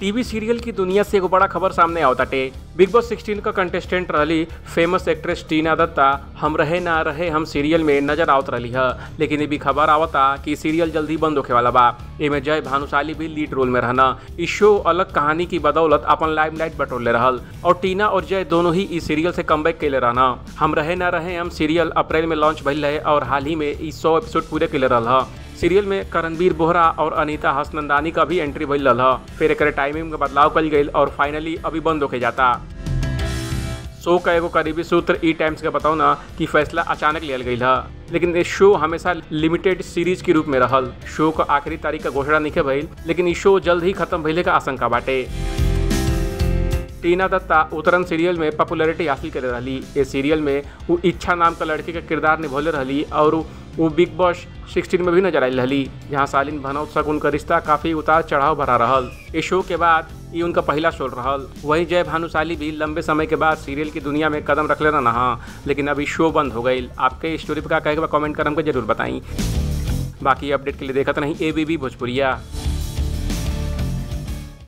TV serial की दुनिया से एगो बड़ा खबर सामने आवताटे। बिग बॉस 16 का कंटेस्टेंट रहली फेमस एक्ट्रेस टीना दत्ता हम रहे ना रहे हम सीरियल में नजर आवत रही है, लेकिन ये भी खबर आवता कि सीरियल जल्दी बंद होखे वाला बा। एमे जय भानुशाली भी लीड रोल में रहना। इस शो अलग कहानी की बदौलत अपन लाइमलाइट बटोरले रहल और टीना और जय दोनों ही इस सीरियल से कमबैक कैले रहना। हम रहे ना रहे हम सीरियल अप्रैल में लॉन्च भइल रहे और हाल ही में 100 एपिसोड पूरे कैले रहल। सीरियल में करणबीर बोहरा और अनीता हसनंदानी का भी एंट्री भइल रहा। फिर एक टाइमिंग में बदलाव कल गई और फाइनली अभी बंद होके जाता। शो का एगो करीबी सूत्र ई टाइम्स के बताओ ना कि फैसला अचानक लियल गई है, लेकिन ये शो हमेशा लिमिटेड सीरीज के रूप में रहल। शो का आखिरी तारीख का घोषणा नहीं भइल, लेकिन ये शो जल्द ही खत्म भइले का आशंका बाटे। टीना दत्ता उतरन सीरियल में पॉपुलैरिटी हासिल करे रही। ये सीरियल में वो इच्छा नाम का लड़की का किरदार निभौले रही और वो बिग बॉस 16 में भी नजर आई रही, जहाँ सालिन भनौत तक उनका रिश्ता काफ़ी उतार चढ़ाव भरा रहल। इस शो के बाद ये उनका पहला शो रहल। वहीं जय भानुशाली भी लंबे समय के बाद सीरियल की दुनिया में कदम रख लेना नहा, लेकिन अभी शो बंद हो गई। आपके स्टोरी पर क्या कहेगा कमेंट कर हमको जरूर बताई। बाकी अपडेट के लिए देखते नहीं ABB भोजपुरिया।